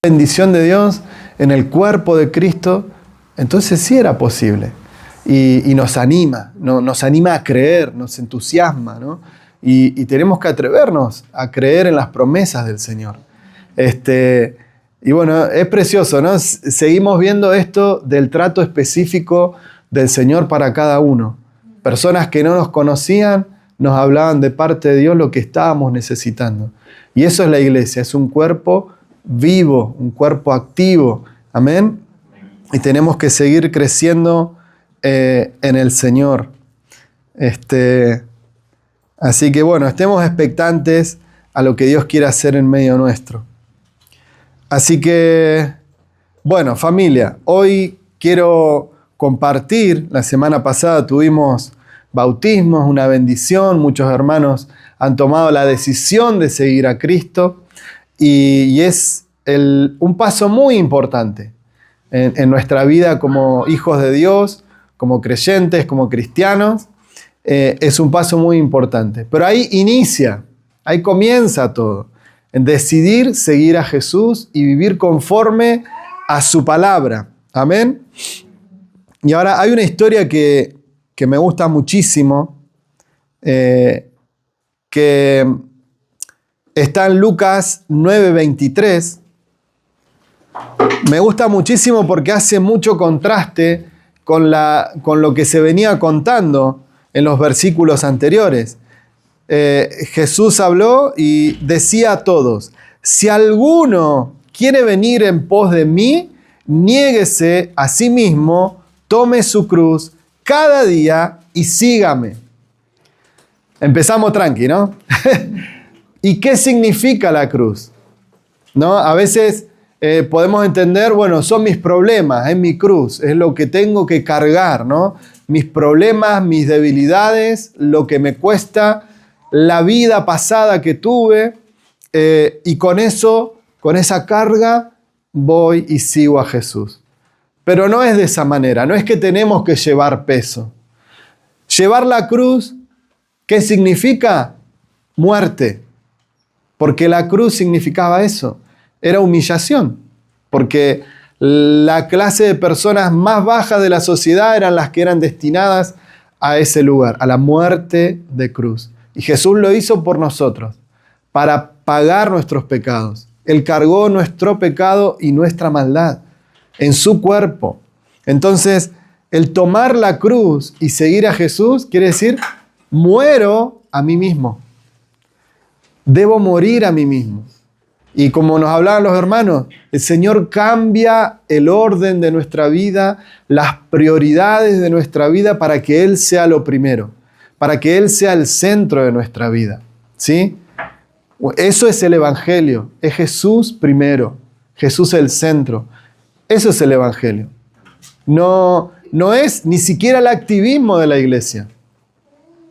bendición de Dios en el cuerpo de Cristo, entonces sí era posible. Y nos anima a creer, nos entusiasma, ¿no? Y tenemos que atrevernos a creer en las promesas del Señor. Y bueno, es precioso, ¿no? Seguimos viendo esto del trato específico del Señor para cada uno. Personas que no nos conocían nos hablaban de parte de Dios lo que estábamos necesitando. Y eso es la iglesia, es un cuerpo vivo, un cuerpo activo. Amén. Y tenemos que seguir creciendo en el Señor. Así que bueno, estemos expectantes a lo que Dios quiere hacer en medio nuestro. Así que, bueno, familia, hoy quiero compartir. La semana pasada tuvimos bautismos, una bendición. Muchos hermanos han tomado la decisión de seguir a Cristo. Y es un paso muy importante en nuestra vida como hijos de Dios, como creyentes, como cristianos. Es un paso muy importante. Pero ahí ahí comienza todo. En decidir seguir a Jesús y vivir conforme a su palabra. Amén. Y ahora hay una historia que me gusta muchísimo, que está en Lucas 9:23. Me gusta muchísimo porque hace mucho contraste con lo que se venía contando en los versículos anteriores. Jesús habló y decía a todos: si alguno quiere venir en pos de mí, niéguese a sí mismo, tome su cruz cada día y sígame. Empezamos tranqui, ¿no? ¿Y qué significa la cruz? ¿No? A veces podemos entender, bueno, son mis problemas, es mi cruz, es lo que tengo que cargar, ¿no? Mis problemas, mis debilidades, lo que me cuesta, la vida pasada que tuve, y con esa carga, voy y sigo a Jesús. Pero no es de esa manera, no es que tenemos que llevar peso. Llevar la cruz, ¿qué significa? Muerte. Porque la cruz significaba eso, era humillación. Porque la clase de personas más bajas de la sociedad eran las que eran destinadas a ese lugar, a la muerte de cruz. Y Jesús lo hizo por nosotros, para pagar nuestros pecados. Él cargó nuestro pecado y nuestra maldad en su cuerpo. Entonces, el tomar la cruz y seguir a Jesús quiere decir, muero a mí mismo. Debo morir a mí mismo. Y como nos hablaban los hermanos, el Señor cambia el orden de nuestra vida, las prioridades de nuestra vida para que Él sea lo primero, para que Él sea el centro de nuestra vida. ¿Sí? Eso es el Evangelio, es Jesús primero, Jesús el centro. Eso es el Evangelio. No es ni siquiera el activismo de la iglesia.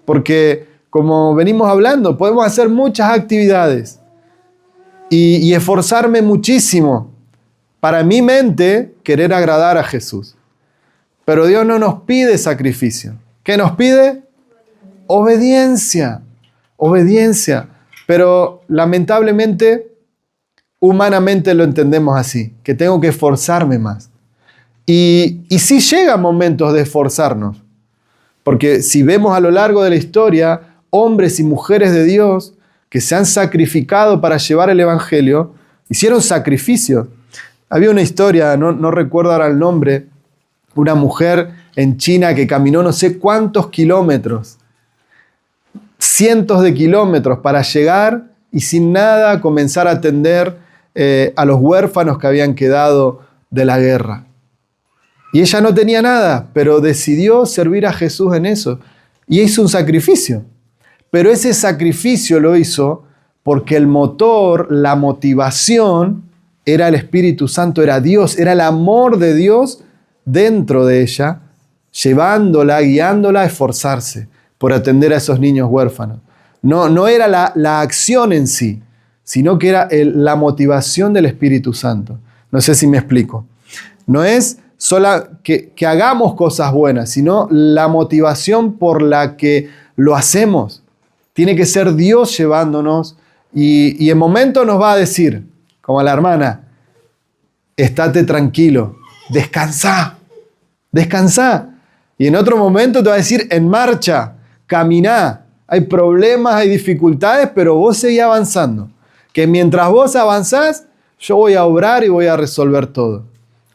Porque, como venimos hablando, podemos hacer muchas actividades y esforzarme muchísimo para mi mente querer agradar a Jesús. Pero Dios no nos pide sacrificio. ¿Qué nos pide? Obediencia. Obediencia. Pero lamentablemente, humanamente lo entendemos así, que tengo que esforzarme más. Y sí llegan momentos de esforzarnos. Porque si vemos a lo largo de la historia, hombres y mujeres de Dios que se han sacrificado para llevar el Evangelio, hicieron sacrificios. Había una historia, no recuerdo ahora el nombre, una mujer en China que caminó no sé cuántos kilómetros, cientos de kilómetros para llegar y sin nada comenzar a atender a los huérfanos que habían quedado de la guerra. Y ella no tenía nada, pero decidió servir a Jesús en eso. Y hizo un sacrificio. Pero ese sacrificio lo hizo porque el motor, la motivación, era el Espíritu Santo, era Dios, era el amor de Dios dentro de ella, llevándola, guiándola a esforzarse por atender a esos niños huérfanos. No era la acción en sí, sino que era la motivación del Espíritu Santo. No sé si me explico. No es solo que hagamos cosas buenas, sino la motivación por la que lo hacemos. Tiene que ser Dios llevándonos y en momentos nos va a decir, como la hermana, estate tranquilo, descansá, descansá. Y en otro momento te va a decir, en marcha, caminá. Hay problemas, hay dificultades, pero vos seguís avanzando. Que mientras vos avanzás, yo voy a obrar y voy a resolver todo.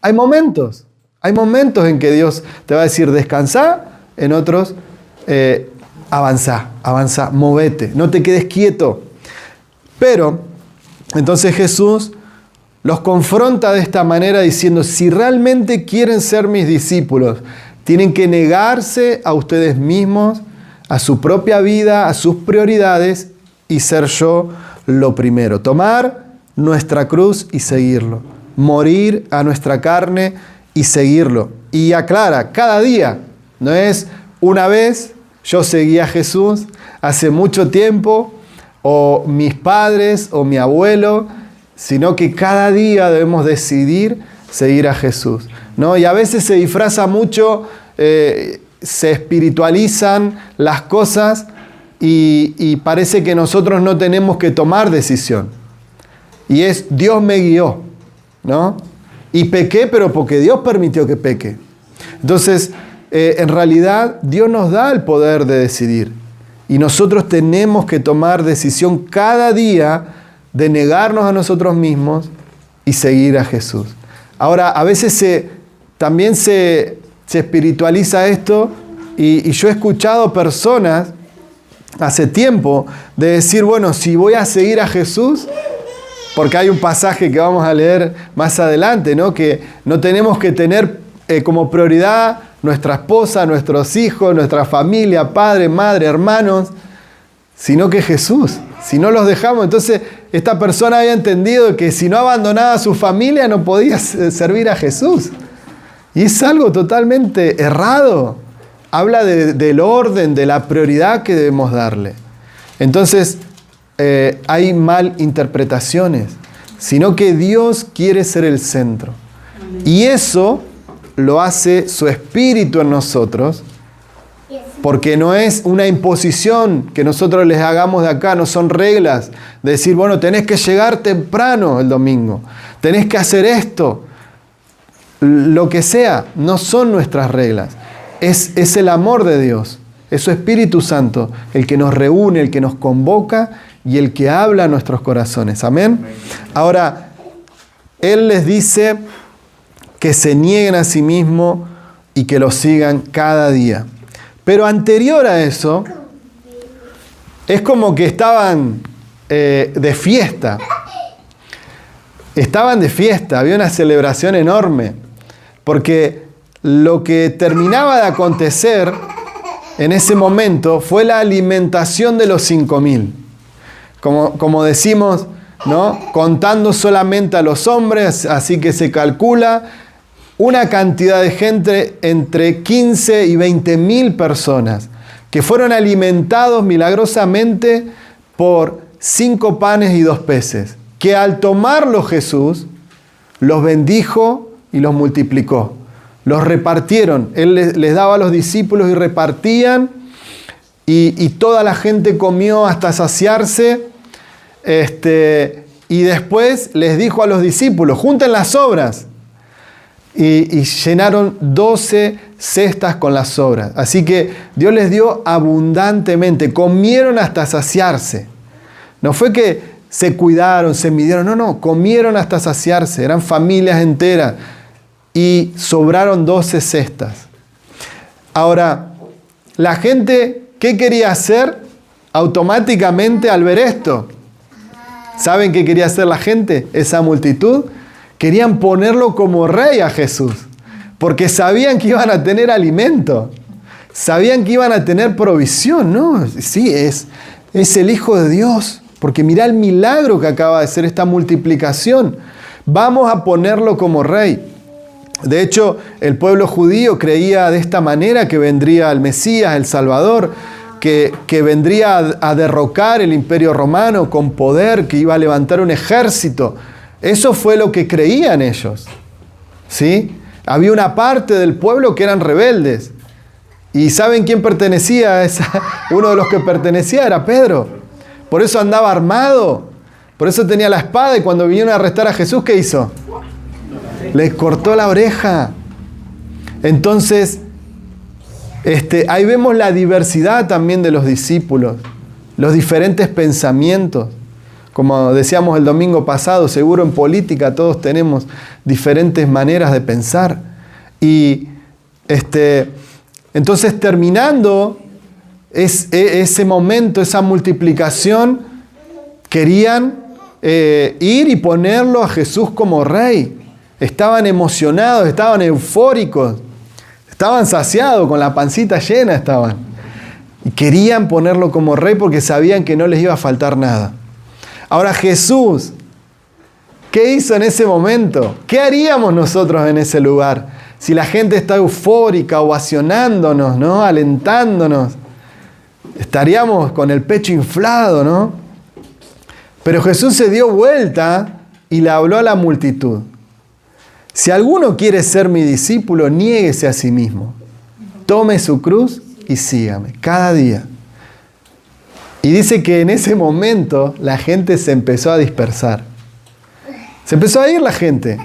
Hay momentos en que Dios te va a decir, descansá, en otros, avanzá, movete, no te quedes quieto. Pero, entonces Jesús los confronta de esta manera diciendo, si realmente quieren ser mis discípulos, tienen que negarse a ustedes mismos, a su propia vida, a sus prioridades y ser yo lo primero. Tomar nuestra cruz y seguirlo. Morir a nuestra carne y seguirlo. Y aclara, cada día, no es una vez, yo seguí a Jesús hace mucho tiempo, o mis padres, o mi abuelo, sino que cada día debemos decidir seguir a Jesús, ¿no? Y a veces se disfraza mucho, se espiritualizan las cosas y parece que nosotros no tenemos que tomar decisión. Y es, Dios me guió, ¿no? Y pequé, pero porque Dios permitió que peque. Entonces, en realidad, Dios nos da el poder de decidir. Y nosotros tenemos que tomar decisión cada día de negarnos a nosotros mismos y seguir a Jesús. Ahora, a veces también se espiritualiza esto y yo he escuchado personas hace tiempo de decir, bueno, si voy a seguir a Jesús, porque hay un pasaje que vamos a leer más adelante, ¿no? Que no tenemos que tener como prioridad nuestra esposa, nuestros hijos, nuestra familia, padre, madre, hermanos, sino que Jesús. Si no los dejamos, entonces esta persona había entendido que si no abandonaba a su familia no podía servir a Jesús. Y es algo totalmente errado. Habla del orden, de la prioridad que debemos darle. Entonces, hay mal interpretaciones, sino que Dios quiere ser el centro. Y eso lo hace su Espíritu en nosotros, porque no es una imposición que nosotros les hagamos de acá, no son reglas de decir, bueno, tenés que llegar temprano el domingo, tenés que hacer esto, lo que sea, no son nuestras reglas, es el amor de Dios, es su Espíritu Santo el que nos reúne, el que nos convoca y el que habla a nuestros corazones. Amén. Ahora, Él les dice que se nieguen a sí mismos y que lo sigan cada día. Pero anterior a eso, es como que estaban de fiesta. Estaban de fiesta, había una celebración enorme. Porque lo que terminaba de acontecer en ese momento fue la alimentación de los 5.000. Como decimos, ¿no? Contando solamente a los hombres, así que se calcula una cantidad de gente entre 15 y 20.000 personas que fueron alimentados milagrosamente por 5 panes y 2 peces, que al tomarlos Jesús los bendijo y los multiplicó. Los repartieron. Él les daba a los discípulos y repartían y toda la gente comió hasta saciarse. Y después les dijo a los discípulos, junten las sobras. Y llenaron 12 cestas con las sobras. Así que Dios les dio abundantemente. Comieron hasta saciarse. No fue que se cuidaron, se midieron. No. Comieron hasta saciarse. Eran familias enteras. Y sobraron 12 cestas. Ahora, la gente, ¿qué quería hacer automáticamente al ver esto? ¿Saben qué quería hacer la gente? Esa multitud. Querían ponerlo como rey a Jesús, porque sabían que iban a tener alimento, sabían que iban a tener provisión, ¿no? Sí, es el Hijo de Dios, porque mirá el milagro que acaba de hacer esta multiplicación. Vamos a ponerlo como rey. De hecho, el pueblo judío creía de esta manera que vendría el Mesías, el Salvador, que vendría a derrocar el imperio romano con poder, que iba a levantar un ejército. Eso fue lo que creían ellos, ¿sí? Había una parte del pueblo que eran rebeldes. ¿Y saben quién pertenecía a esa? Uno de los que pertenecía era Pedro. Por eso andaba armado. Por eso tenía la espada y cuando vinieron a arrestar a Jesús, ¿qué hizo? Le cortó la oreja. Entonces, ahí vemos la diversidad también de los discípulos, los diferentes pensamientos. Como decíamos el domingo pasado, seguro en política todos tenemos diferentes maneras de pensar. Y entonces terminando ese momento, esa multiplicación, querían ir y ponerlo a Jesús como rey. Estaban emocionados, estaban eufóricos, estaban saciados, con la pancita llena estaban. Y querían ponerlo como rey porque sabían que no les iba a faltar nada. Ahora Jesús, ¿qué hizo en ese momento? ¿Qué haríamos nosotros en ese lugar? Si la gente está eufórica, ovacionándonos, ¿no? Alentándonos, estaríamos con el pecho inflado, ¿no? Pero Jesús se dio vuelta y le habló a la multitud. Si alguno quiere ser mi discípulo, niéguese a sí mismo. Tome su cruz y sígame cada día. Y dice que en ese momento la gente se empezó a dispersar. Se empezó a ir la gente,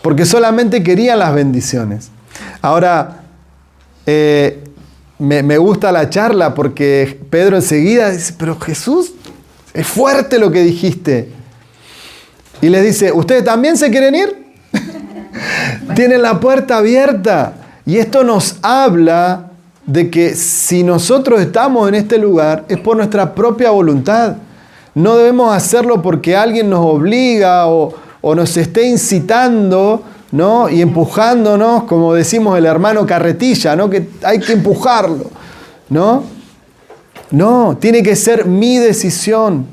porque solamente querían las bendiciones. Ahora, me gusta la charla porque Pedro enseguida dice, pero Jesús, es fuerte lo que dijiste. Y les dice, ¿ustedes también se quieren ir? Tienen la puerta abierta. Y esto nos habla de que si nosotros estamos en este lugar es por nuestra propia voluntad. No debemos hacerlo porque alguien nos obliga o nos esté incitando, ¿no? Y empujándonos, como decimos el hermano Carretilla, ¿no? Que hay que empujarlo, ¿no? No, tiene que ser mi decisión,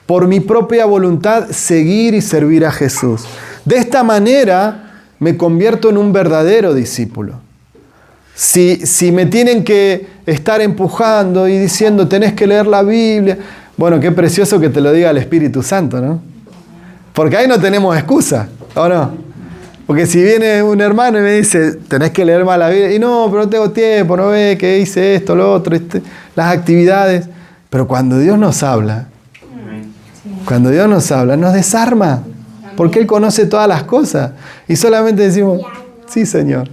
por mi propia voluntad, seguir y servir a Jesús. De esta manera me convierto en un verdadero discípulo. Si me tienen que estar empujando y diciendo, tenés que leer la Biblia, bueno, qué precioso que te lo diga el Espíritu Santo, ¿no? Porque ahí no tenemos excusa, ¿o no? Porque si viene un hermano y me dice, tenés que leer más la Biblia, y no, pero no tengo tiempo, no ve que hice esto, lo otro, las actividades. Pero cuando Dios nos habla, nos desarma, porque Él conoce todas las cosas. Y solamente decimos, sí, Señor.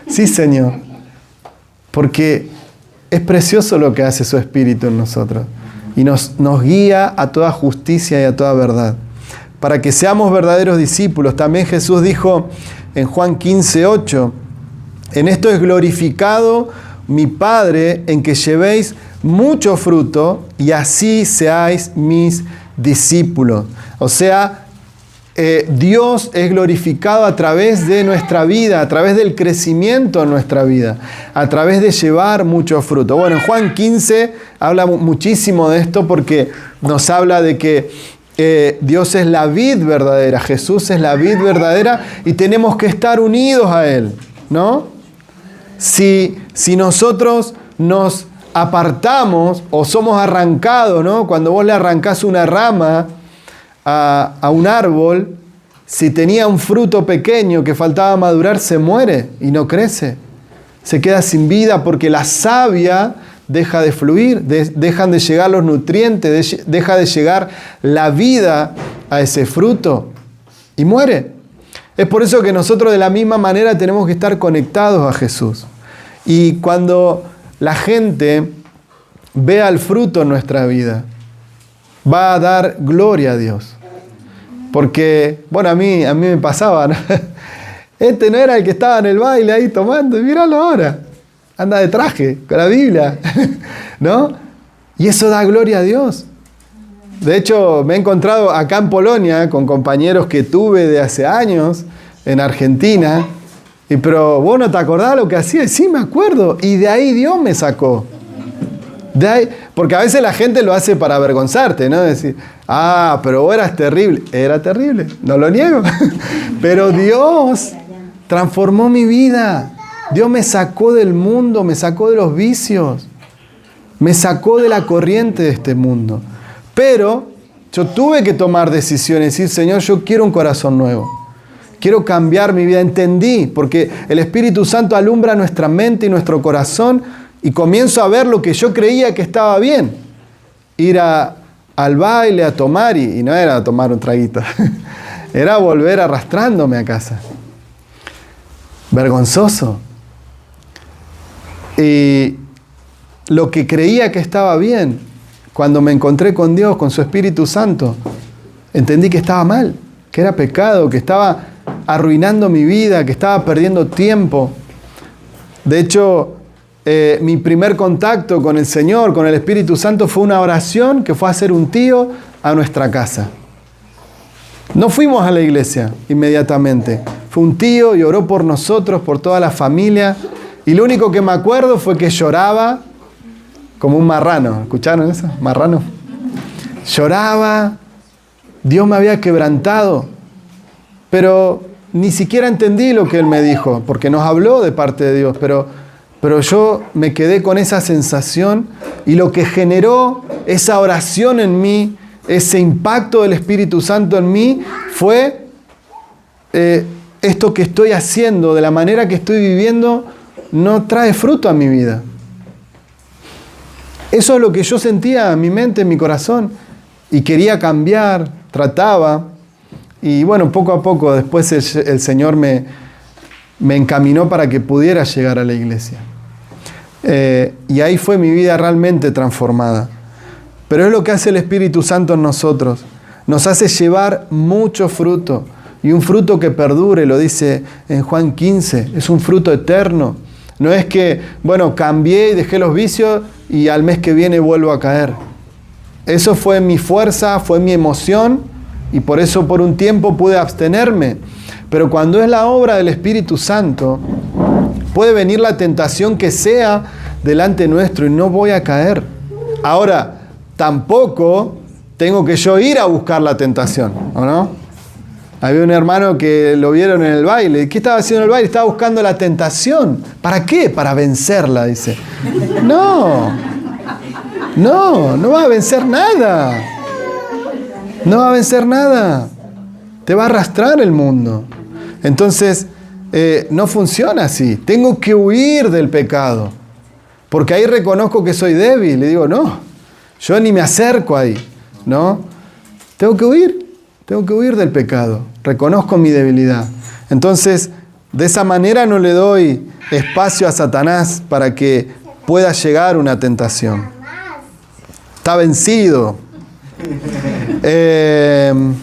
Sí, Señor. Porque es precioso lo que hace su Espíritu en nosotros. Y nos guía a toda justicia y a toda verdad. Para que seamos verdaderos discípulos. También Jesús dijo en Juan 15:8, en esto es glorificado mi Padre, en que llevéis mucho fruto y así seáis mis discípulos. O sea, Dios es glorificado a través de nuestra vida, a través del crecimiento en nuestra vida, a través de llevar mucho fruto. Bueno, en Juan 15 habla muchísimo de esto porque nos habla de que Dios es la vid verdadera, Jesús es la vid verdadera y tenemos que estar unidos a Él, ¿no? Si nosotros nos apartamos o somos arrancados, ¿no? Cuando vos le arrancás una rama a un árbol, si tenía un fruto pequeño que faltaba madurar, se muere y no crece. Se queda sin vida porque la savia deja de fluir, dejan de llegar los nutrientes, deja de llegar la vida a ese fruto y muere. Es por eso que nosotros de la misma manera tenemos que estar conectados a Jesús. Y cuando la gente vea el fruto en nuestra vida, va a dar gloria a Dios. Porque, bueno, a mí me pasaba, ¿no? Este no era el que estaba en el baile ahí tomando, y míralo ahora. Anda de traje, con la Biblia, ¿no? Y eso da gloria a Dios. De hecho, me he encontrado acá en Polonia con compañeros que tuve de hace años en Argentina. Pero vos no te acordás lo que hacía. Sí, me acuerdo. Y de ahí Dios me sacó. De ahí, porque a veces la gente lo hace para avergonzarte, ¿no? Decir, pero vos eras terrible. Era terrible, no lo niego. Pero Dios transformó mi vida. Dios me sacó del mundo, me sacó de los vicios. Me sacó de la corriente de este mundo. Pero yo tuve que tomar decisiones y decir, Señor, yo quiero un corazón nuevo. Quiero cambiar mi vida. Entendí, porque el Espíritu Santo alumbra nuestra mente y nuestro corazón y comienzo a ver lo que yo creía que estaba bien. Ir al baile, a tomar, y no era a tomar un traguito. era volver arrastrándome a casa. Vergonzoso. Y lo que creía que estaba bien, cuando me encontré con Dios, con su Espíritu Santo, entendí que estaba mal, que era pecado, que estaba arruinando mi vida, que estaba perdiendo tiempo. De hecho, mi primer contacto con el Señor, con el Espíritu Santo, fue una oración que fue a hacer un tío a nuestra casa. No fuimos a la iglesia inmediatamente. Fue un tío y oró por nosotros, por toda la familia. Y lo único que me acuerdo fue que lloraba como un marrano. ¿Escucharon eso? ¿Marrano? Lloraba. Dios me había quebrantado. Pero ni siquiera entendí lo que Él me dijo, porque nos habló de parte de Dios. Pero yo me quedé con esa sensación y lo que generó esa oración en mí, ese impacto del Espíritu Santo en mí, fue esto que estoy haciendo, de la manera que estoy viviendo, no trae fruto a mi vida. Eso es lo que yo sentía en mi mente, en mi corazón, y quería cambiar, trataba, y bueno, poco a poco después el Señor me encaminó para que pudiera llegar a la iglesia. Y ahí fue mi vida realmente transformada. Pero es lo que hace el Espíritu Santo en nosotros. Nos hace llevar mucho fruto. Y un fruto que perdure, lo dice en Juan 15. Es un fruto eterno. No es que, bueno, cambié y dejé los vicios y al mes que viene vuelvo a caer. Eso fue mi fuerza, fue mi emoción y por eso por un tiempo pude abstenerme. Pero cuando es la obra del Espíritu Santo, puede venir la tentación que sea delante nuestro y no voy a caer. Ahora, tampoco tengo que yo ir a buscar la tentación, ¿o no? Había un hermano que lo vieron en el baile. ¿Qué estaba haciendo en el baile? Estaba buscando la tentación. ¿Para qué? Para vencerla, dice. No va a vencer nada. No va a vencer nada. Te va a arrastrar el mundo. Entonces, no funciona así. Tengo que huir del pecado. Porque ahí reconozco que soy débil. Le digo, no, yo ni me acerco ahí. ¿No? Tengo que huir del pecado. Reconozco mi debilidad. Entonces, de esa manera no le doy espacio a Satanás para que pueda llegar una tentación. Está vencido. En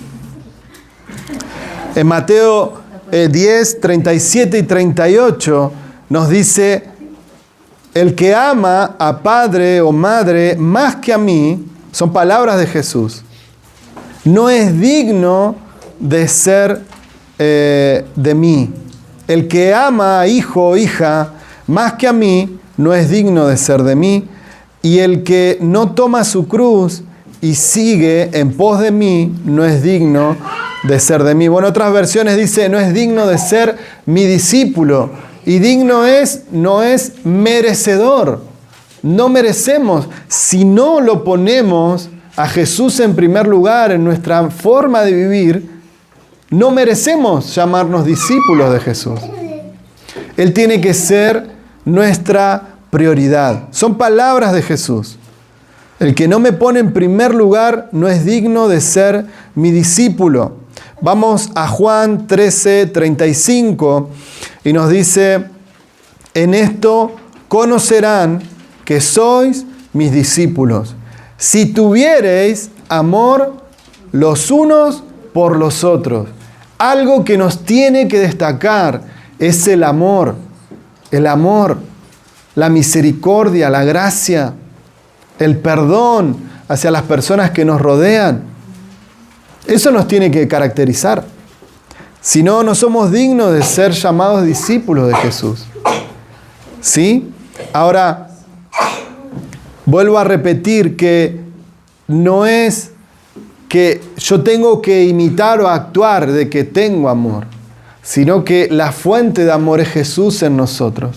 Mateo 10, 37 y 38 nos dice: el que ama a padre o madre más que a mí, son palabras de Jesús, no es digno de ser de mí. El que ama a hijo o hija más que a mí, no es digno de ser de mí. Y el que no toma su cruz y sigue en pos de mí, no es digno de ser de mí. Bueno, otras versiones dice, no es digno de ser mi discípulo. Y digno no es merecedor. No merecemos. Si no lo ponemos a Jesús en primer lugar en nuestra forma de vivir, no merecemos llamarnos discípulos de Jesús. Él tiene que ser nuestra prioridad. Son palabras de Jesús. El que no me pone en primer lugar no es digno de ser mi discípulo. Vamos a Juan 13, 35 y nos dice: en esto conocerán que sois mis discípulos, si tuviereis amor los unos por los otros. Algo que nos tiene que destacar es el amor, la misericordia, la gracia, el perdón hacia las personas que nos rodean. Eso nos tiene que caracterizar. Si no, no somos dignos de ser llamados discípulos de Jesús. ¿Sí? Ahora, vuelvo a repetir que no es que yo tengo que imitar o actuar de que tengo amor, sino que la fuente de amor es Jesús en nosotros.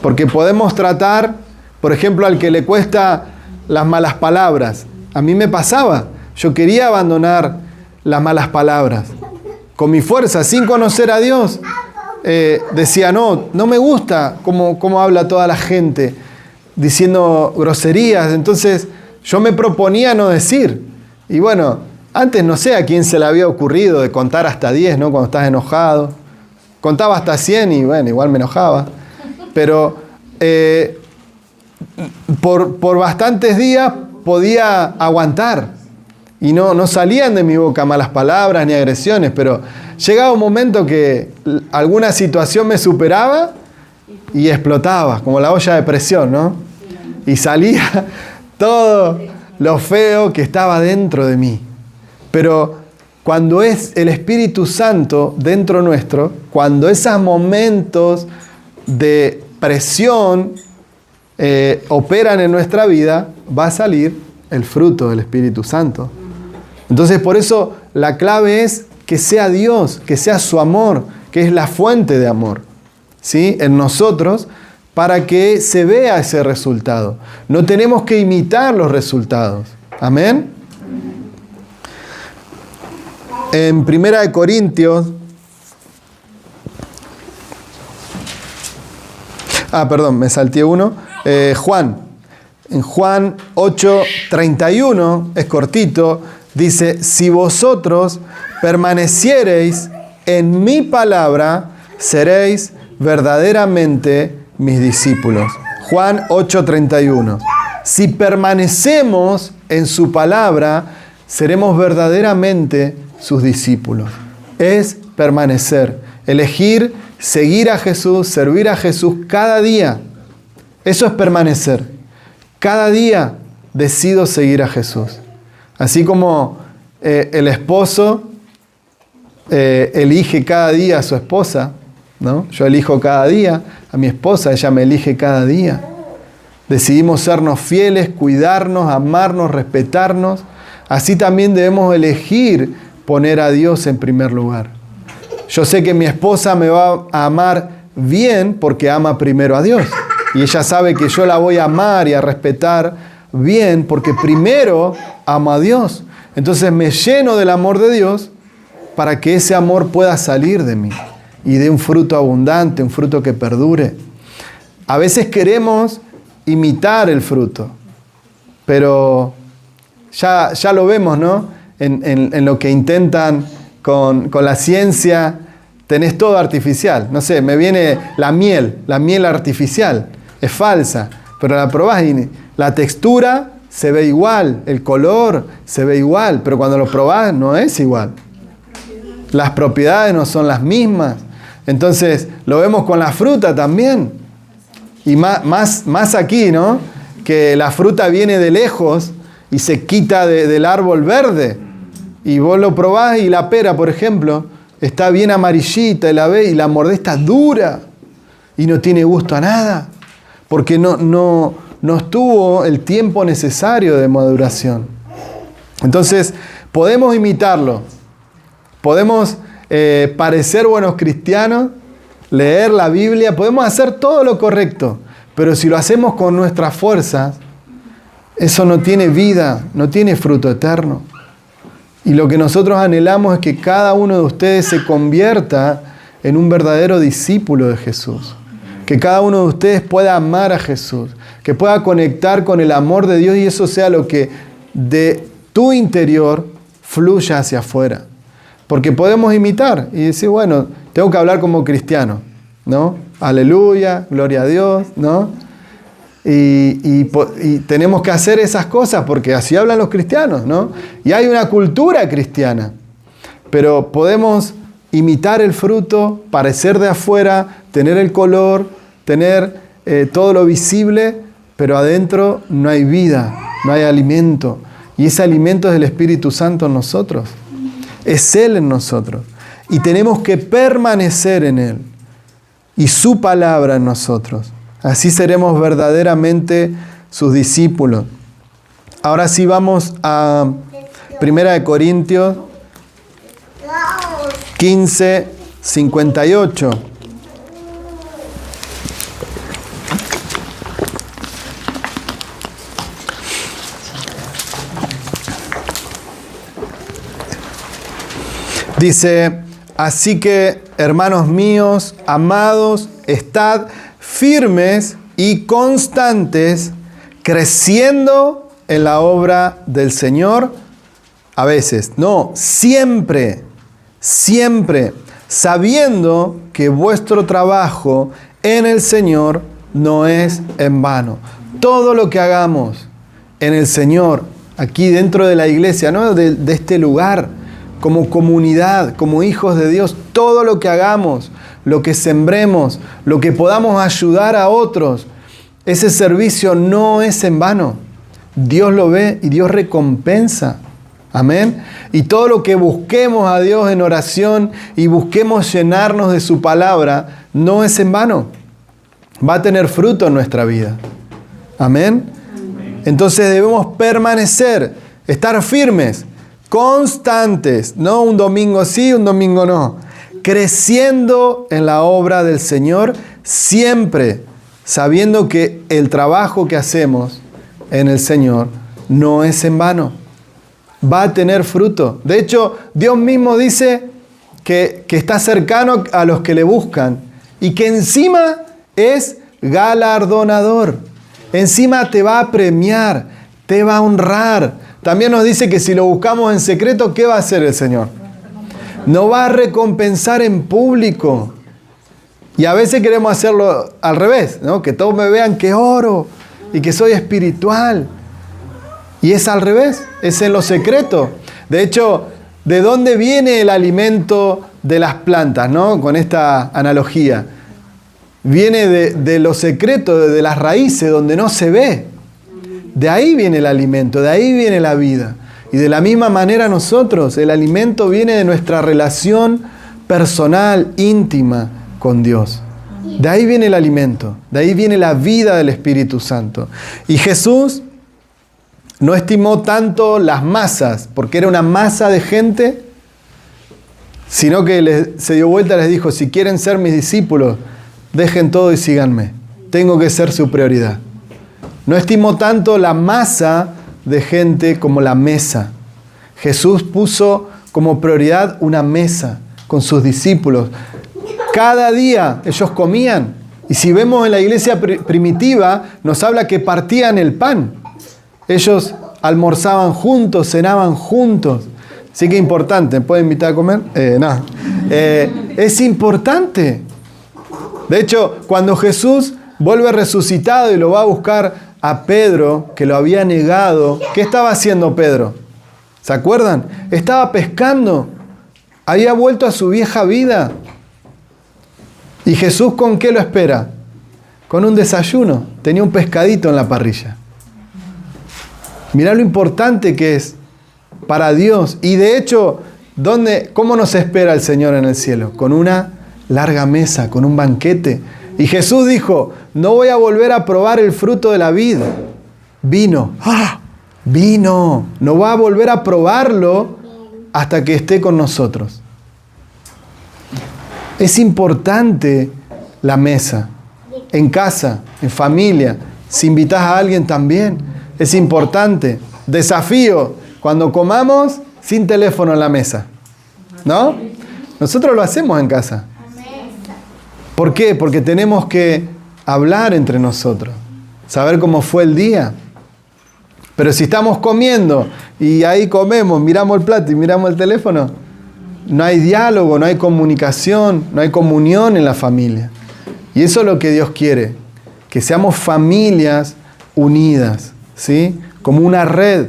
Porque podemos tratar, por ejemplo, al que le cuesta las malas palabras. A mí me pasaba. Yo quería abandonar las malas palabras. Con mi fuerza, sin conocer a Dios, decía, no me gusta cómo habla toda la gente, diciendo groserías. Entonces, yo me proponía no decir. Y bueno, Antes no sé a quién se le había ocurrido de contar hasta 10, ¿no? Cuando estás enojado. Contaba hasta 100 y bueno, igual me enojaba. Pero por bastantes días podía aguantar. Y no salían de mi boca malas palabras ni agresiones, pero llegaba un momento que alguna situación me superaba y explotaba, como la olla de presión, ¿no? Y salía todo lo feo que estaba dentro de mí. Pero cuando es el Espíritu Santo dentro nuestro, cuando esos momentos de presión operan en nuestra vida, va a salir el fruto del Espíritu Santo. Entonces, por eso la clave es que sea Dios, que sea su amor, que es la fuente de amor, ¿sí? En nosotros, para que se vea ese resultado. No tenemos que imitar los resultados. Amén. En 1 Corintios, me salté uno. Juan. En Juan 8:31, es cortito, dice: si vosotros permaneciereis en mi palabra, seréis verdaderamente mis discípulos. Juan 8:31. Si permanecemos en su palabra, seremos verdaderamente sus discípulos. Es permanecer, elegir, seguir a Jesús, servir a Jesús cada día. Eso es permanecer. Cada día decido seguir a Jesús. Así como el esposo elige cada día a su esposa, ¿no? Yo elijo cada día a mi esposa, ella me elige cada día. Decidimos sernos fieles, cuidarnos, amarnos, respetarnos. Así también debemos elegir poner a Dios en primer lugar. Yo sé que mi esposa me va a amar bien porque ama primero a Dios. Y ella sabe que yo la voy a amar y a respetar bien porque primero amo a Dios. Entonces me lleno del amor de Dios para que ese amor pueda salir de mí y dé un fruto abundante, un fruto que perdure. A veces queremos imitar el fruto, pero ya lo vemos, ¿no? En lo que intentan con la ciencia, tenés todo artificial. No sé, me viene la miel artificial, es falsa, pero la probás y la textura se ve igual, el color se ve igual, pero cuando lo probás no es igual. Las propiedades no son las mismas. Entonces, lo vemos con la fruta también. Y más aquí, ¿no? Que la fruta viene de lejos y se quita del árbol verde. Y vos lo probás y la pera, por ejemplo, está bien amarillita y la ves y la mordés, está dura y no tiene gusto a nada. Porque no estuvo el tiempo necesario de maduración. Entonces, podemos imitarlo. Podemos parecer buenos cristianos, leer la Biblia, podemos hacer todo lo correcto, pero si lo hacemos con nuestras fuerzas, eso no tiene vida, no tiene fruto eterno. Y lo que nosotros anhelamos es que cada uno de ustedes se convierta en un verdadero discípulo de Jesús. Que cada uno de ustedes pueda amar a Jesús, que pueda conectar con el amor de Dios y eso sea lo que de tu interior fluya hacia afuera. Porque podemos imitar y decir, bueno, tengo que hablar como cristiano, ¿no? Aleluya, gloria a Dios, ¿no? Y tenemos que hacer esas cosas porque así hablan los cristianos, ¿no? Y hay una cultura cristiana, pero podemos imitar el fruto, parecer de afuera, tener el color, tener todo lo visible, pero adentro no hay vida, no hay alimento. Y ese alimento es el Espíritu Santo en nosotros. Es Él en nosotros. Y tenemos que permanecer en Él. Y su palabra en nosotros. Así seremos verdaderamente sus discípulos. Ahora sí vamos a 1 Corintios 15, 58. Dice, así que, hermanos míos, amados, estad firmes y constantes, creciendo en la obra del Señor, a veces, no, siempre, siempre, sabiendo que vuestro trabajo en el Señor no es en vano. Todo lo que hagamos en el Señor, aquí dentro de la iglesia, ¿no? de este lugar, como comunidad, como hijos de Dios, todo lo que hagamos, lo que sembremos, lo que podamos ayudar a otros, ese servicio no es en vano. Dios lo ve y Dios recompensa. Amén. Y todo lo que busquemos a Dios en oración y busquemos llenarnos de su palabra, no es en vano. Va a tener fruto en nuestra vida. Amén. Entonces debemos permanecer, estar firmes, constantes, no un domingo sí, un domingo no, creciendo en la obra del Señor, siempre sabiendo que el trabajo que hacemos en el Señor no es en vano, va a tener fruto. De hecho, Dios mismo dice que está cercano a los que le buscan y que encima es galardonador, encima te va a premiar, te va a honrar. También nos dice que si lo buscamos en secreto, ¿qué va a hacer el Señor? Nos va a recompensar en público. Y a veces queremos hacerlo al revés, ¿no? Que todos me vean que oro y que soy espiritual. Y es al revés, es en lo secreto. De hecho, ¿de dónde viene el alimento de las plantas, ¿no? Con esta analogía. Viene de lo secreto, de las raíces, donde no se ve. De ahí viene el alimento, de ahí viene la vida. Y de la misma manera nosotros, el alimento viene de nuestra relación personal, íntima con Dios. De ahí viene el alimento, de ahí viene la vida del Espíritu Santo. Y Jesús no estimó tanto las masas, porque era una masa de gente, sino que se dio vuelta y les dijo, si quieren ser mis discípulos, dejen todo y síganme. Tengo que ser su prioridad. No estimó tanto la masa de gente como la mesa. Jesús puso como prioridad una mesa con sus discípulos. Cada día ellos comían. Y si vemos en la iglesia primitiva, nos habla que partían el pan. Ellos almorzaban juntos, cenaban juntos. Así que importante. ¿Me pueden invitar a comer? No. Es importante. De hecho, cuando Jesús vuelve resucitado y lo va a buscar a Pedro, que lo había negado, ¿qué estaba haciendo Pedro? ¿Se acuerdan? Estaba pescando. Había vuelto a su vieja vida. ¿Y Jesús con qué lo espera? Con un desayuno. Tenía un pescadito en la parrilla. Mirá lo importante que es para Dios. Y de hecho, ¿cómo nos espera el Señor en el cielo? Con una larga mesa, con un banquete. Y Jesús dijo, no voy a volver a probar el fruto de la vid. Vino. ¡Ah! Vino. No va a volver a probarlo hasta que esté con nosotros. Es importante la mesa. En casa, en familia. Si invitas a alguien también. Es importante. Desafío. Cuando comamos, sin teléfono en la mesa. ¿No? Nosotros lo hacemos en casa. ¿Por qué? Porque tenemos que hablar entre nosotros, saber cómo fue el día. Pero si estamos comiendo y ahí comemos, miramos el plato y miramos el teléfono, no hay diálogo, no hay comunicación, no hay comunión en la familia. Y eso es lo que Dios quiere, que seamos familias unidas, ¿sí? Como una red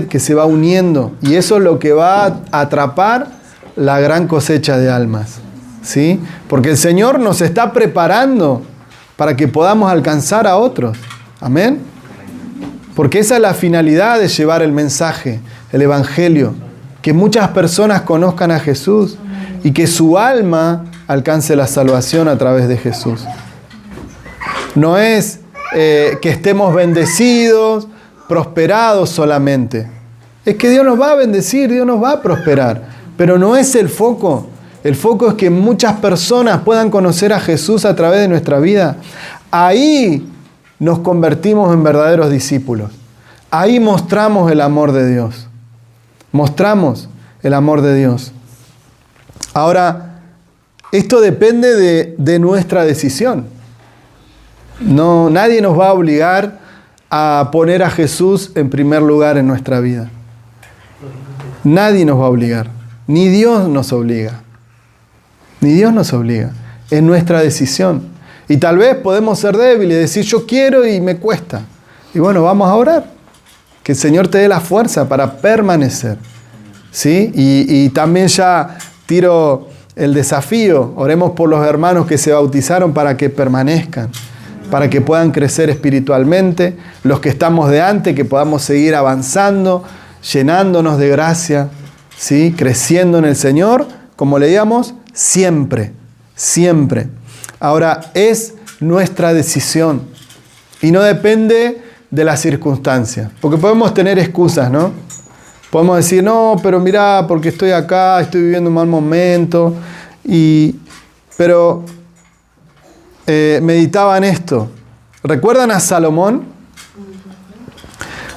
que se va uniendo. Y eso es lo que va a atrapar la gran cosecha de almas. ¿Sí? Porque el Señor nos está preparando para que podamos alcanzar a otros. Amén. Porque esa es la finalidad de llevar el mensaje, el Evangelio. Que muchas personas conozcan a Jesús y que su alma alcance la salvación a través de Jesús. No es que estemos bendecidos, prosperados solamente. Es que Dios nos va a bendecir, Dios nos va a prosperar. Pero no es el foco. El foco es que muchas personas puedan conocer a Jesús a través de nuestra vida. Ahí nos convertimos en verdaderos discípulos. Ahí mostramos el amor de Dios. Mostramos el amor de Dios. Ahora, esto depende de nuestra decisión. Nadie nos va a obligar a poner a Jesús en primer lugar en nuestra vida. Nadie nos va a obligar. Ni Dios nos obliga. Ni Dios nos obliga. Es nuestra decisión. Y tal vez podemos ser débiles y decir, yo quiero y me cuesta. Y bueno, vamos a orar. Que el Señor te dé la fuerza para permanecer. ¿Sí? Y también ya tiro el desafío. Oremos por los hermanos que se bautizaron para que permanezcan, para que puedan crecer espiritualmente. Los que estamos de antes, que podamos seguir avanzando, llenándonos de gracia, ¿sí? Creciendo en el Señor, como leíamos, siempre, siempre. Ahora, es nuestra decisión y no depende de las circunstancias. Porque podemos tener excusas, ¿no? Podemos decir, no, pero mirá, porque estoy acá, estoy viviendo un mal momento. Pero meditaba en esto. ¿Recuerdan a Salomón?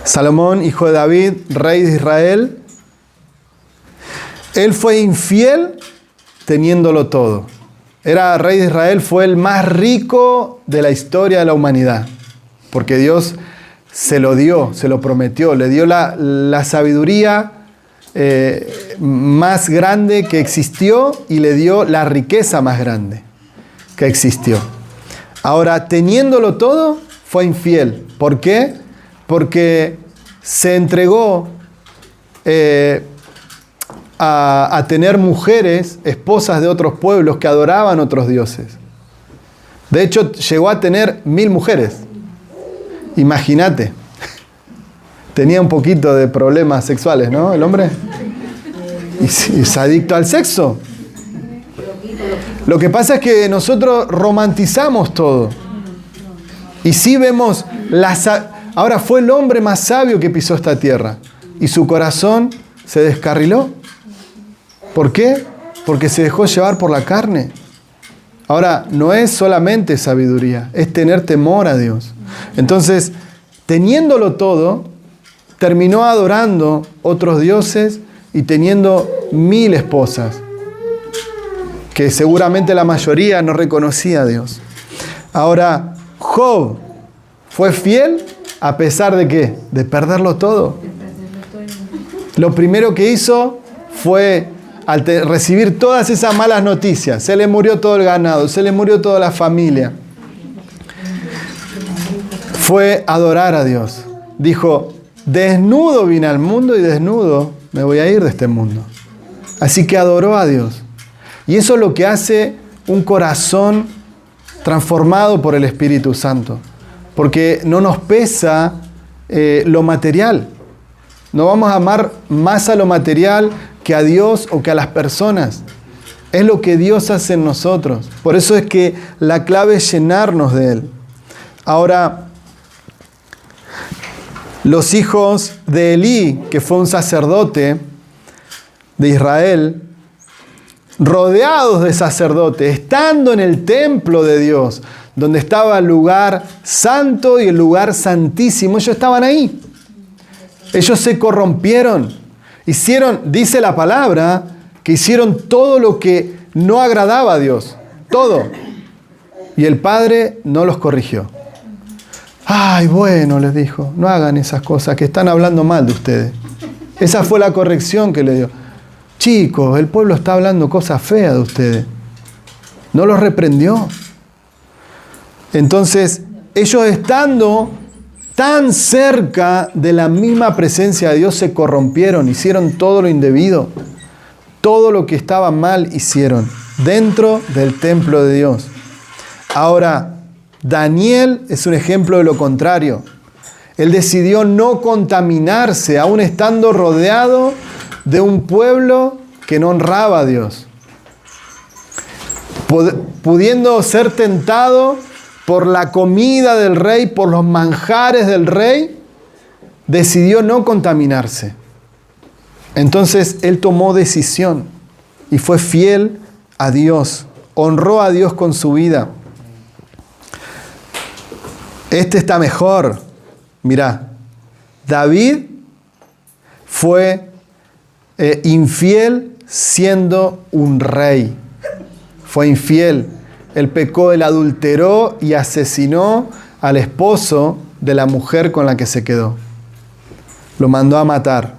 Salomón, hijo de David, rey de Israel. Él fue infiel teniéndolo todo. Era rey de Israel, fue el más rico de la historia de la humanidad. Porque Dios se lo dio, se lo prometió, le dio la sabiduría más grande que existió y le dio la riqueza más grande que existió. Ahora, teniéndolo todo, fue infiel. ¿Por qué? Porque se entregó a tener mujeres, esposas de otros pueblos que adoraban otros dioses. De hecho, llegó a tener 1000 mujeres. Imagínate. Tenía un poquito de problemas sexuales, ¿no? El hombre. Y es adicto al sexo. Lo que pasa es que nosotros romantizamos todo. Y sí vemos ahora fue el hombre más sabio que pisó esta tierra. Y su corazón se descarriló. ¿Por qué? Porque se dejó llevar por la carne. Ahora, no es solamente sabiduría, es tener temor a Dios. Entonces, teniéndolo todo, terminó adorando otros dioses y teniendo 1000 esposas, que seguramente la mayoría no reconocía a Dios. Ahora, Job fue fiel a pesar de ¿qué? De perderlo todo. Lo primero que hizo fue, al recibir todas esas malas noticias, se le murió todo el ganado, se le murió toda la familia, fue adorar a Dios. Dijo, desnudo vine al mundo y desnudo me voy a ir de este mundo. Así que adoró a Dios. Y eso es lo que hace un corazón transformado por el Espíritu Santo. Porque no nos pesa lo material. No vamos a amar más a lo material que a Dios o que a las personas. Es lo que Dios hace en nosotros. Por eso es que la clave es llenarnos de Él. Ahora, los hijos de Elí, que fue un sacerdote de Israel, rodeados de sacerdotes, estando en el templo de Dios, donde estaba el lugar santo y el lugar santísimo, ellos estaban ahí. Ellos se corrompieron. Hicieron, dice la palabra, que hicieron todo lo que no agradaba a Dios. Todo. Y el Padre no los corrigió. Ay, bueno, les dijo, no hagan esas cosas, que están hablando mal de ustedes. Esa fue la corrección que le dio. Chicos, el pueblo está hablando cosas feas de ustedes. No los reprendió. Entonces, ellos estando tan cerca de la misma presencia de Dios, se corrompieron, hicieron todo lo indebido. Todo lo que estaba mal hicieron dentro del templo de Dios. Ahora, Daniel es un ejemplo de lo contrario. Él decidió no contaminarse, aún estando rodeado de un pueblo que no honraba a Dios. Pudiendo ser tentado por la comida del rey, por los manjares del rey, decidió no contaminarse. Entonces él tomó decisión y fue fiel a Dios, honró a Dios con su vida. Este está mejor. Mirá, David fue infiel siendo un rey. Fue infiel. Él pecó, él adulteró y asesinó al esposo de la mujer con la que se quedó. Lo mandó a matar.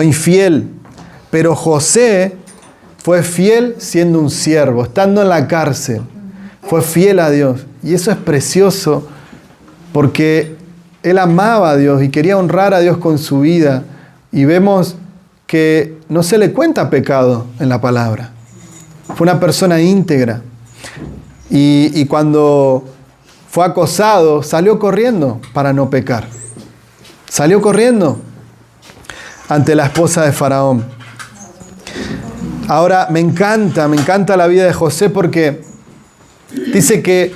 fue infiel, pero José fue fiel siendo un siervo, estando en la cárcel. Fue fiel a Dios. Y eso es precioso porque él amaba a Dios y quería honrar a Dios con su vida. Y vemos que no se le cuenta pecado en la palabra. Fue una persona íntegra. Y cuando fue acosado, salió corriendo para no pecar. Salió corriendo ante la esposa de Faraón. Ahora, me encanta la vida de José porque dice que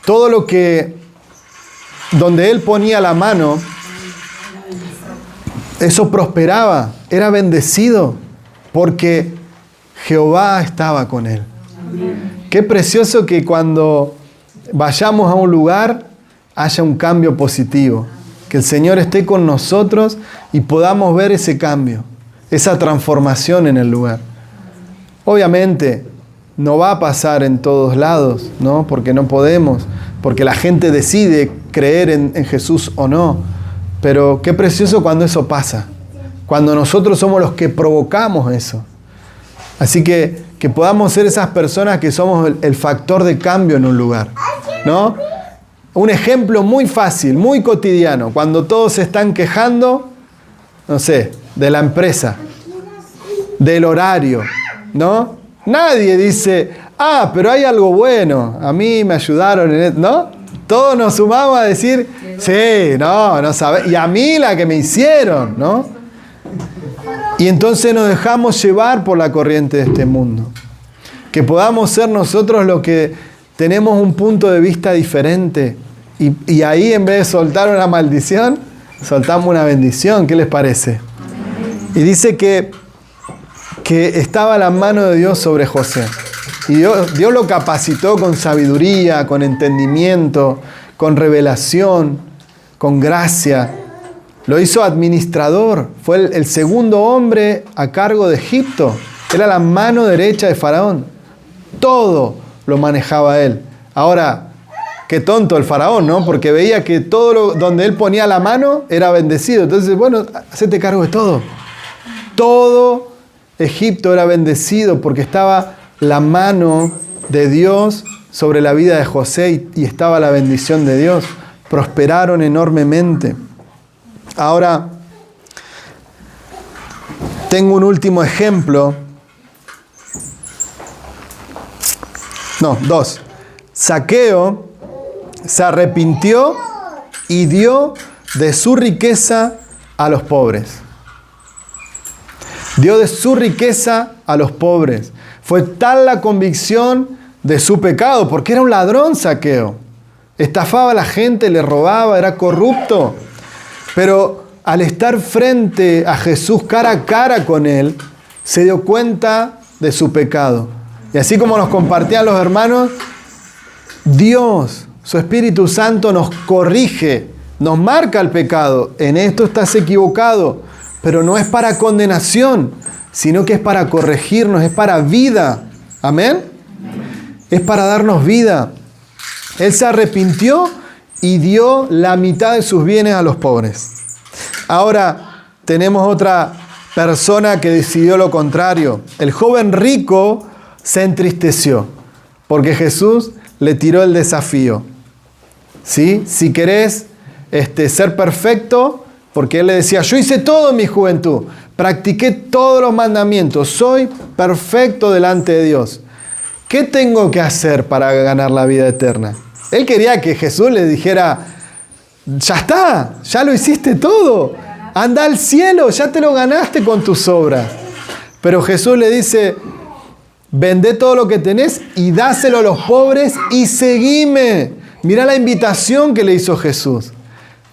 todo lo que, donde él ponía la mano, eso prosperaba, era bendecido, porque Jehová estaba con él. Qué precioso que cuando vayamos a un lugar haya un cambio positivo, que el Señor esté con nosotros y podamos ver ese cambio, esa transformación en el lugar. Obviamente, no va a pasar en todos lados, ¿no? Porque no podemos, porque la gente decide creer en Jesús o no. Pero qué precioso cuando eso pasa, cuando nosotros somos los que provocamos eso. Así que podamos ser esas personas que somos el factor de cambio en un lugar, ¿no? Un ejemplo muy fácil, muy cotidiano, cuando todos se están quejando, no sé, de la empresa, del horario, ¿no? Nadie dice, pero hay algo bueno, a mí me ayudaron en esto, ¿no? Todos nos sumamos a decir, sí, no sabes, y a mí la que me hicieron, ¿no? Y entonces nos dejamos llevar por la corriente de este mundo. Que podamos ser nosotros los que tenemos un punto de vista diferente. Y ahí, en vez de soltar una maldición, soltamos una bendición. ¿Qué les parece? Y dice que estaba la mano de Dios sobre José. Y Dios lo capacitó con sabiduría, con entendimiento, con revelación, con gracia. Lo hizo administrador. Fue el segundo hombre a cargo de Egipto. Era la mano derecha de Faraón. Todo lo manejaba él. Ahora, qué tonto el Faraón, ¿no? Porque veía que todo donde él ponía la mano era bendecido. Entonces, bueno, hacete cargo de todo. Todo Egipto era bendecido porque estaba la mano de Dios sobre la vida de José y estaba la bendición de Dios. Prosperaron enormemente. Ahora, tengo un último ejemplo. No, dos. Zaqueo se arrepintió y dio de su riqueza a los pobres. Dio de su riqueza a los pobres. Fue tal la convicción de su pecado, porque era un ladrón Zaqueo. Estafaba a la gente, le robaba, era corrupto. Pero al estar frente a Jesús cara a cara con él, se dio cuenta de su pecado. Y así como nos compartían los hermanos, Dios, su Espíritu Santo nos corrige, nos marca el pecado. En esto estás equivocado, pero no es para condenación, sino que es para corregirnos, es para vida. ¿Amén? Es para darnos vida. Él se arrepintió y dio la mitad de sus bienes a los pobres. Ahora tenemos otra persona que decidió lo contrario. El joven rico se entristeció porque Jesús le tiró el desafío. ¿Sí? Si querés ser perfecto, porque él le decía, yo hice todo en mi juventud, practiqué todos los mandamientos, soy perfecto delante de Dios. ¿Qué tengo que hacer para ganar la vida eterna? Él quería que Jesús le dijera, ya está, ya lo hiciste todo, anda al cielo, ya te lo ganaste con tus obras. Pero Jesús le dice, vendé todo lo que tenés y dáselo a los pobres y seguime. Mirá la invitación que le hizo Jesús,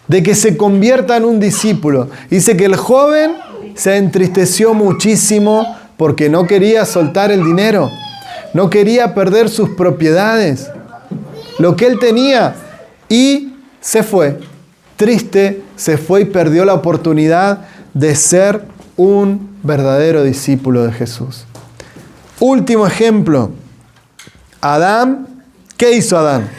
de que se convierta en un discípulo. Dice que el joven se entristeció muchísimo porque no quería soltar el dinero, no quería perder sus propiedades, lo que él tenía, y se fue. Triste, se fue y perdió la oportunidad de ser un verdadero discípulo de Jesús. Último ejemplo. Adán, ¿qué hizo Adán?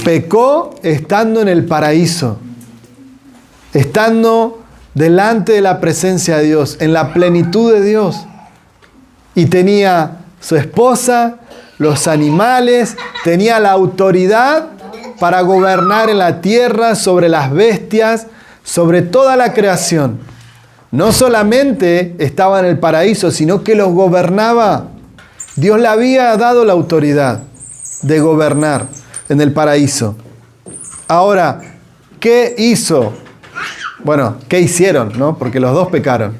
Pecó estando en el paraíso, estando delante de la presencia de Dios, en la plenitud de Dios. Y tenía su esposa, los animales, tenía la autoridad para gobernar en la tierra, sobre las bestias, sobre toda la creación. No solamente estaba en el paraíso, sino que los gobernaba. Dios le había dado la autoridad de gobernar en el paraíso. Ahora, ¿qué hizo? Bueno, ¿qué hicieron? ¿No? Porque los dos pecaron.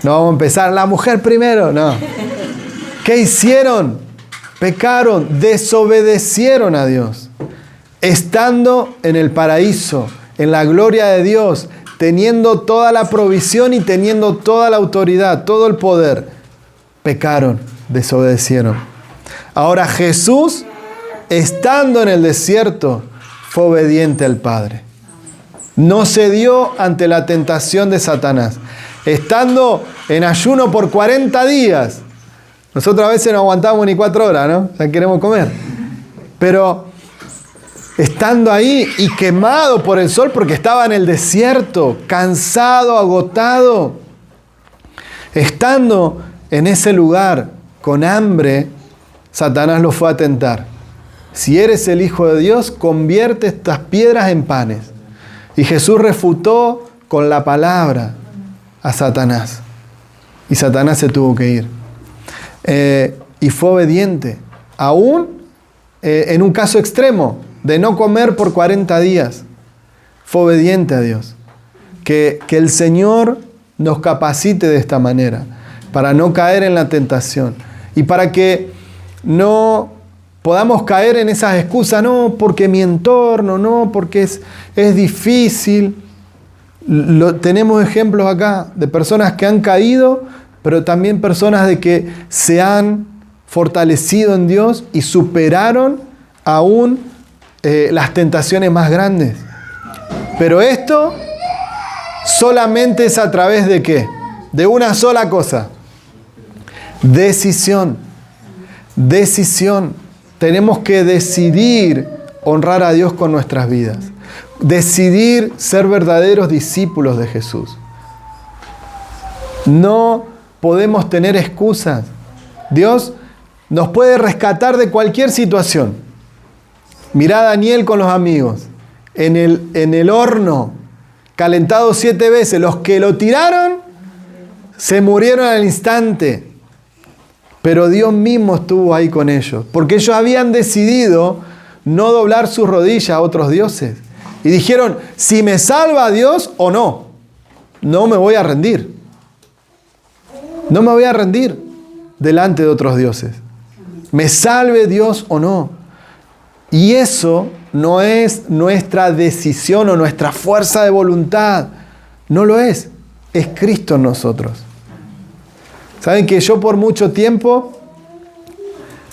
No vamos a empezar, la mujer primero, no. ¿Qué hicieron? Pecaron, desobedecieron a Dios. Estando en el paraíso, en la gloria de Dios, teniendo toda la provisión y teniendo toda la autoridad, todo el poder, pecaron, desobedecieron. Ahora Jesús, estando en el desierto, fue obediente al Padre. No cedió ante la tentación de Satanás. Estando en ayuno por 40 días. Nosotros a veces no aguantamos ni 4 horas, ¿no? O sea, queremos comer. Pero estando ahí y quemado por el sol porque estaba en el desierto, cansado, agotado, estando en ese lugar con hambre, Satanás lo fue a tentar. Si eres el Hijo de Dios, convierte estas piedras en panes. Y Jesús refutó con la palabra a Satanás. Y Satanás se tuvo que ir. Y fue obediente, aún en un caso extremo, de no comer por 40 días. Fue obediente a Dios. Que el Señor nos capacite de esta manera, para no caer en la tentación. Y para que no podamos caer en esas excusas, no, porque mi entorno, no, porque es difícil. Tenemos ejemplos acá de personas que han caído, pero también personas de que se han fortalecido en Dios y superaron aún las tentaciones más grandes. Pero esto solamente es a través de ¿qué? De una sola cosa. Decisión. Decisión. Tenemos que decidir honrar a Dios con nuestras vidas. Decidir ser verdaderos discípulos de Jesús. No podemos tener excusas. Dios nos puede rescatar de cualquier situación. Mirá a Daniel con los amigos. En el horno, calentado 7 veces. Los que lo tiraron, se murieron al instante. Pero Dios mismo estuvo ahí con ellos. Porque ellos habían decidido no doblar sus rodillas a otros dioses. Y dijeron, si me salva Dios o no, no me voy a rendir. No me voy a rendir delante de otros dioses. Me salve Dios o no. Y eso no es nuestra decisión o nuestra fuerza de voluntad. No lo es. Es Cristo en nosotros. ¿Saben que yo por mucho tiempo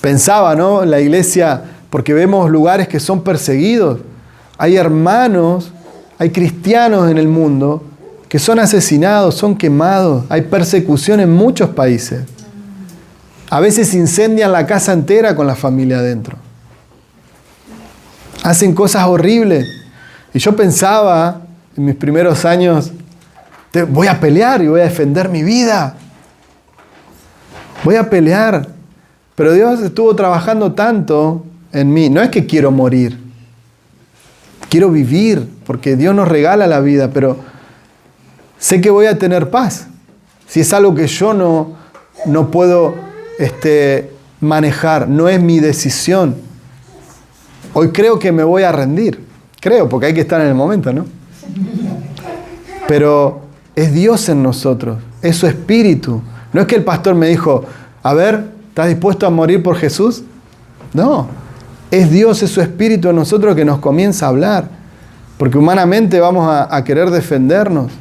pensaba, ¿no? En la iglesia, porque vemos lugares que son perseguidos. Hay hermanos, hay cristianos en el mundo que son asesinados, son quemados. Hay persecución en muchos países. A veces incendian la casa entera con la familia adentro. Hacen cosas horribles. Y yo pensaba, en mis primeros años, voy a pelear y voy a defender mi vida. Voy a pelear. Pero Dios estuvo trabajando tanto en mí. No es que quiero morir. Quiero vivir, porque Dios nos regala la vida, pero sé que voy a tener paz. Si es algo que yo no puedo manejar, no es mi decisión. Hoy creo que me voy a rendir. Creo, porque hay que estar en el momento, ¿no? Pero es Dios en nosotros, es su espíritu. No es que el pastor me dijo, a ver, ¿estás dispuesto a morir por Jesús? No, es Dios, es su espíritu en nosotros que nos comienza a hablar. Porque humanamente vamos a querer defendernos.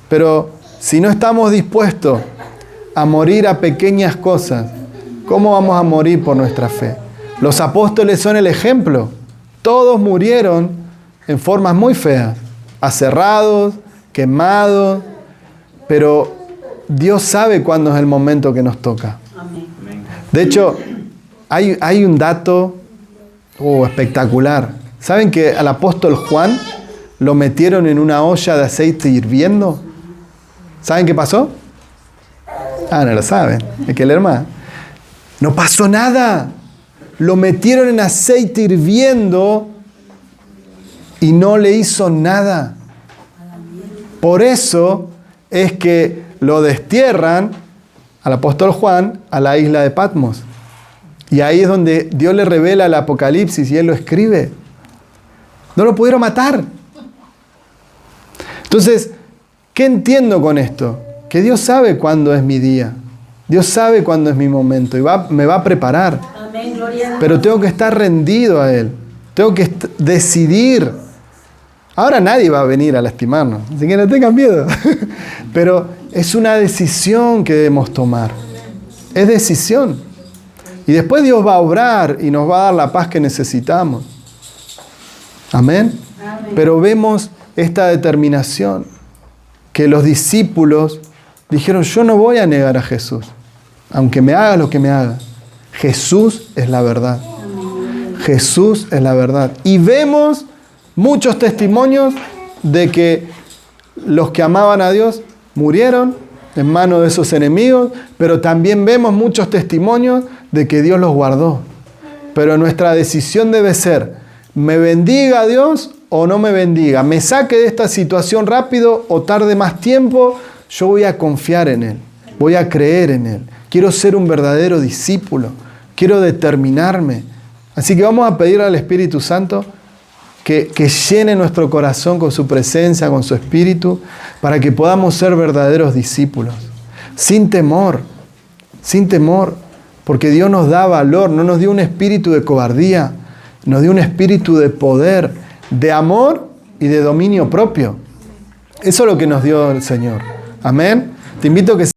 Pero si no estamos dispuestos a morir a pequeñas cosas, ¿cómo vamos a morir por nuestra fe? Los apóstoles son el ejemplo. Todos murieron en formas muy feas, aserrados, quemados, pero Dios sabe cuándo es el momento que nos toca. De hecho, hay un dato espectacular. ¿Saben que al apóstol Juan lo metieron en una olla de aceite hirviendo. ¿Saben qué pasó? Ah, no lo saben. Hay que leer más. No pasó nada. Lo metieron en aceite hirviendo y no le hizo nada. Por eso es que lo destierran al apóstol Juan a la isla de Patmos. Y ahí es donde Dios le revela el Apocalipsis y él lo escribe. No lo pudieron matar. Entonces, ¿qué entiendo con esto? Que Dios sabe cuándo es mi día. Dios sabe cuándo es mi momento y me va a preparar. Amén, gloria a Dios. Pero tengo que estar rendido a Él. Tengo que decidir. Ahora nadie va a venir a lastimarnos, así que no tengan miedo. Pero es una decisión que debemos tomar. Es decisión. Y después Dios va a obrar y nos va a dar la paz que necesitamos. Amén. Amén. Pero vemos esta determinación que los discípulos dijeron, yo no voy a negar a Jesús, aunque me haga lo que me haga. Jesús es la verdad. Jesús es la verdad. Y vemos muchos testimonios de que los que amaban a Dios murieron en manos de esos enemigos, pero también vemos muchos testimonios de que Dios los guardó. Pero nuestra decisión debe ser, ¿me bendiga a Dios o no me bendiga? ¿Me saque de esta situación rápido o tarde más tiempo? Yo voy a confiar en Él, voy a creer en Él. Quiero ser un verdadero discípulo, quiero determinarme. Así que vamos a pedir al Espíritu Santo que llene nuestro corazón con su presencia, con su Espíritu, para que podamos ser verdaderos discípulos, sin temor, porque Dios nos da valor, no nos dio un espíritu de cobardía, nos dio un espíritu de poder, de amor y de dominio propio. Eso es lo que nos dio el Señor. Amén. Te invito a que